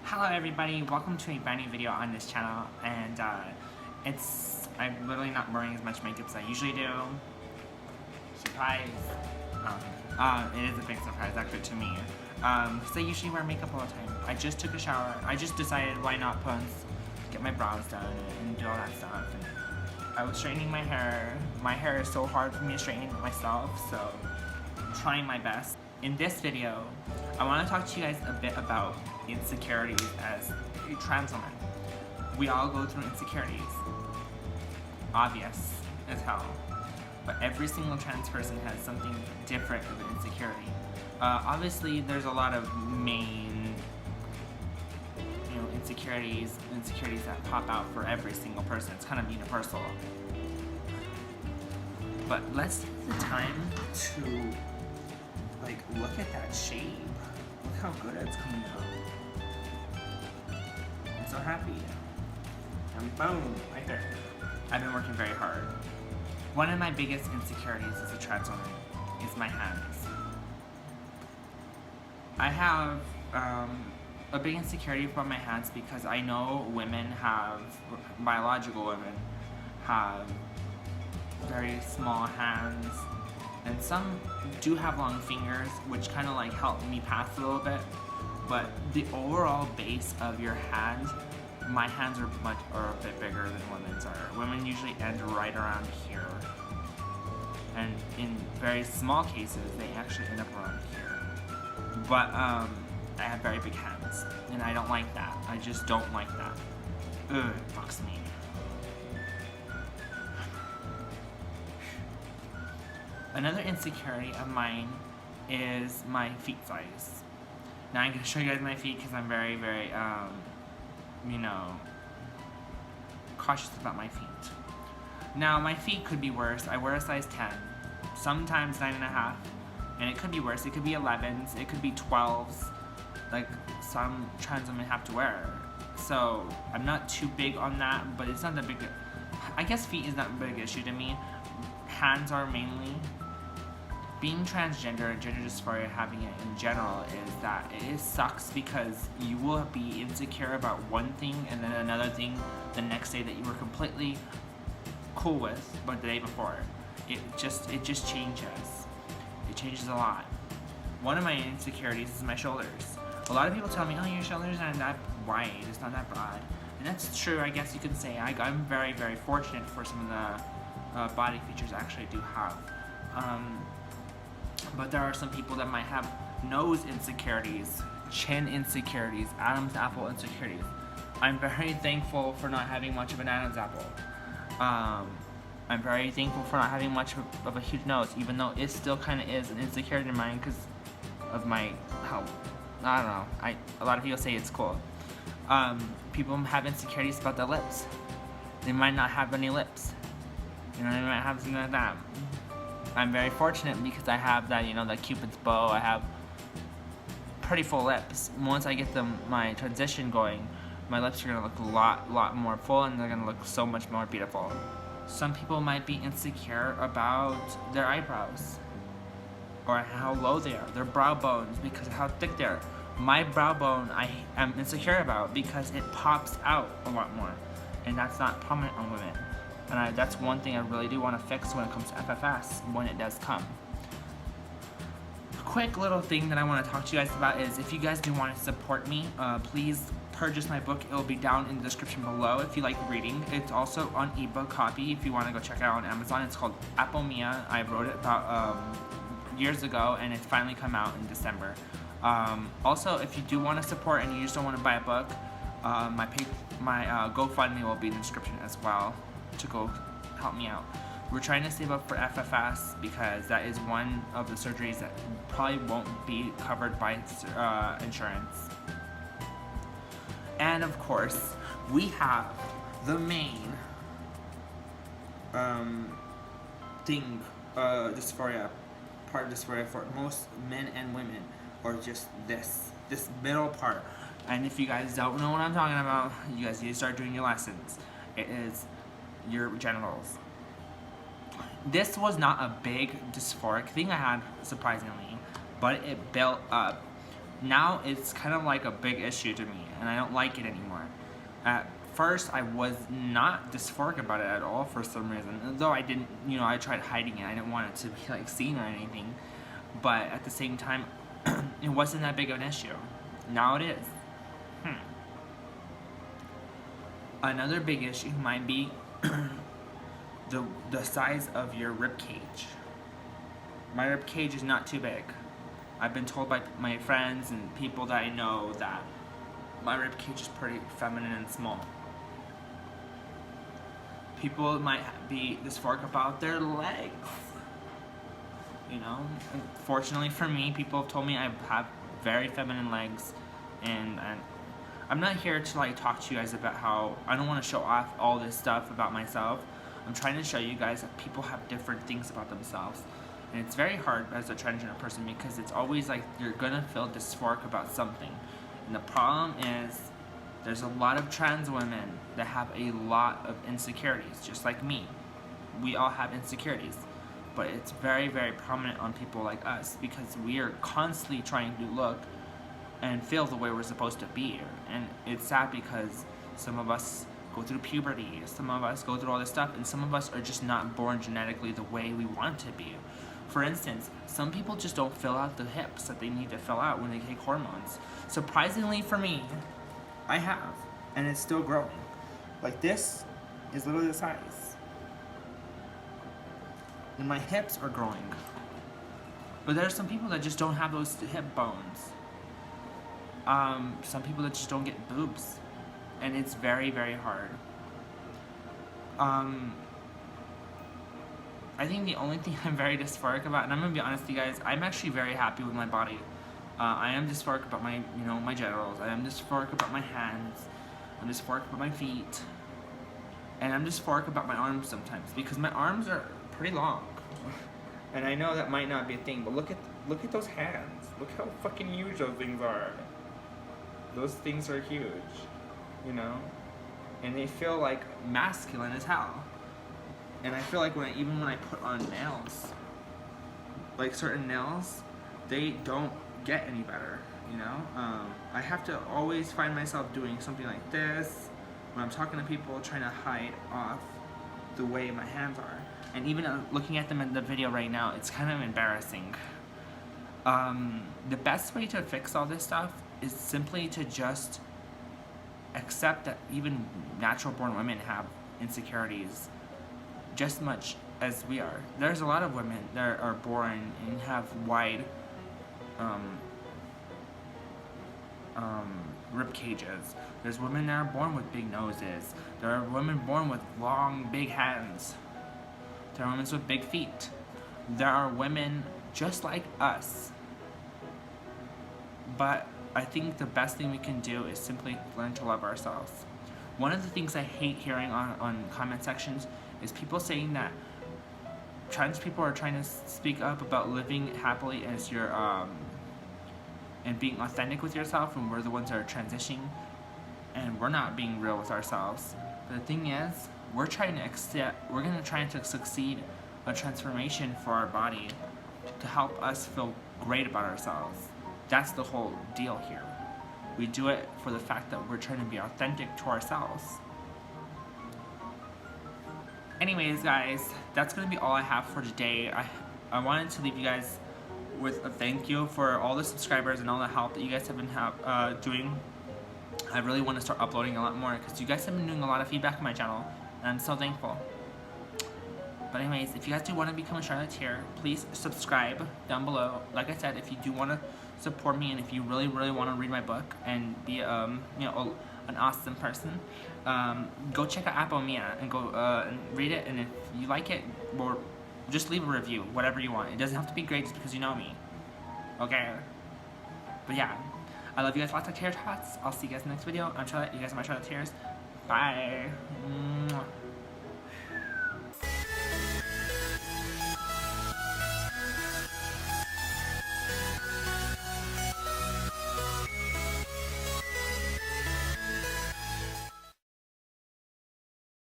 Hello everybody, welcome to a brand new video on this channel, and I'm literally not wearing as much makeup as I usually do. Surprise. It is a big surprise actually to me, because I usually wear makeup all the time. I just took a shower. I just decided why not get my brows done and do all that stuff. And I was straightening my hair. My hair is so hard for me to straighten it myself, so I'm trying my best. In this video, I want to talk to you guys a bit about insecurities as a trans woman. We all go through insecurities. Obvious as hell. But every single trans person has something different of an insecurity. Obviously, there's a lot of main insecurities that pop out for every single person. It's kind of universal. But let's take the time to look at that shape. Look how good it's coming out. I'm so happy. And boom, right there. I've been working very hard. One of my biggest insecurities as a trans woman is my hands. I have a big insecurity about my hands because I know biological women have very small hands, and some do have long fingers, which kind of help me pass a little bit. But the overall base of your hand, my hands are a bit bigger than women's are. Women usually end right around here, and in very small cases, they actually end up around here. But I have very big hands, and I don't like that. I just don't like that. Ugh, it fucks me. Another insecurity of mine is my feet size. Now I'm going to show you guys my feet because I'm very, very, cautious about my feet. Now my feet could be worse. I wear a size 10, sometimes 9.5, and it could be worse. It could be 11s, it could be 12s, like some trans women have to wear. So I'm not too big on that, but it's not that big. I guess feet is not a big issue to me. Hands are mainly. Being transgender and gender dysphoria, having it in general, is that it sucks because you will be insecure about one thing and then another thing the next day that you were completely cool with, but the day before. It just changes. It changes a lot. One of my insecurities is my shoulders. A lot of people tell me, oh, your shoulders aren't that wide, it's not that broad. And that's true, I guess you could say. I'm very, very fortunate for some of the body features I actually do have. But there are some people that might have nose insecurities, chin insecurities, Adam's apple insecurities. I'm very thankful for not having much of an Adam's apple. I'm very thankful for not having much of a huge nose, even though it still kind of is an insecurity of mine because of how, I don't know, a lot of people say it's cool. People have insecurities about their lips. They might not have any lips. They might have something like that. I'm very fortunate because I have that, that Cupid's bow. I have pretty full lips. Once I get my transition going, my lips are gonna look a lot more full, and they're gonna look so much more beautiful. Some people might be insecure about their eyebrows, or how low they are, their brow bones, because of how thick they are. My brow bone I am insecure about because it pops out a lot more, and that's not prominent on women. And that's one thing I really do want to fix when it comes to FFS, when it does come. A quick little thing that I want to talk to you guys about is, if you guys do want to support me, please purchase my book. It will be down in the description below if you like reading. It's also on ebook copy if you want to go check it out on Amazon. It's called Apple Mia. I wrote it about years ago, and it's finally come out in December. Also, if you do want to support and you just don't want to buy a book, my GoFundMe will be in the description as well, to go help me out. We're trying to save up for FFS because that is one of the surgeries that probably won't be covered by insurance. And of course, we have the main thing, dysphoria, part of dysphoria for most men and women, or just this middle part. And if you guys don't know what I'm talking about, you guys need to start doing your lessons. It is your genitals. This was not a big dysphoric thing I had, surprisingly, but it built up now it's kind of like a big issue to me, and I don't like it anymore. At first, I was not dysphoric about it at all for some reason, though I didn't, I tried hiding it. I didn't want it to be like seen or anything, but at the same time, it wasn't that big of an issue. Now it is. Another big issue might be the size of your rib cage. My rib cage is not too big. I've been told by my friends and people that I know that my rib cage is pretty feminine and small. People might be dysphoric about their legs. Fortunately for me, people have told me I have very feminine legs, and I'm not here to like talk to you guys about how I don't want to show off all this stuff about myself. I'm trying to show you guys that people have different things about themselves. And it's very hard as a transgender person because it's always like you're gonna feel dysphoric about something. And the problem is there's a lot of trans women that have a lot of insecurities, just like me. We all have insecurities. But it's very, very prominent on people like us because we are constantly trying to look and feel the way we're supposed to be. And it's sad because some of us go through puberty, some of us go through all this stuff, and some of us are just not born genetically the way we want to be. For instance, some people just don't fill out the hips that they need to fill out when they take hormones. Surprisingly for me, I have, and it's still growing. Like this is literally the size. And my hips are growing. But there are some people that just don't have those hip bones. Some people that just don't get boobs. And it's very, very hard. I think the only thing I'm very dysphoric about, and I'm gonna be honest with you guys, I'm actually very happy with my body. I am dysphoric about my, my genitals. I am dysphoric about my hands. I'm dysphoric about my feet. And I'm dysphoric about my arms sometimes because my arms are pretty long. And I know that might not be a thing, but look at those hands. Look how fucking huge those things are. Those things are huge, and they feel like masculine as hell. And I feel like even when I put on nails, like certain nails, they don't get any better, I have to always find myself doing something like this when I'm talking to people, trying to hide off the way my hands are. And even looking at them in the video right now, it's kind of embarrassing. The best way to fix all this stuff is simply to just accept that even natural born women have insecurities just much as we are. There's a lot of women that are born and have wide rib cages. There's women that are born with big noses. There are women born with long, big hands. There are women with big feet. There are women just like us. But I think the best thing we can do is simply learn to love ourselves. One of the things I hate hearing on comment sections is people saying that trans people are trying to speak up about living happily as your and being authentic with yourself, and we're the ones that are transitioning and we're not being real with ourselves. But the thing is, we're going to try to succeed a transformation for our body to help us feel great about ourselves. That's the whole deal here. We do it for the fact that we're trying to be authentic to ourselves. Anyways, guys, that's going to be all I have for today. I wanted to leave you guys with a thank you for all the subscribers and all the help that you guys have been doing. I really want to start uploading a lot more because you guys have been doing a lot of feedback on my channel, and I'm so thankful. But anyways, if you guys do want to become a Charlotteer, please subscribe down below. Like I said, if you do want to support me and if you really, really want to read my book and be an awesome person, go check out Apple Mia and go and read it. And if you like it, or just leave a review, whatever you want. It doesn't have to be great just because you know me. Okay? But yeah, I love you guys lots of Tater Tots. I'll see you guys in the next video. I'm Charlotte. You guys are my Charlotteers. Bye. Mwah.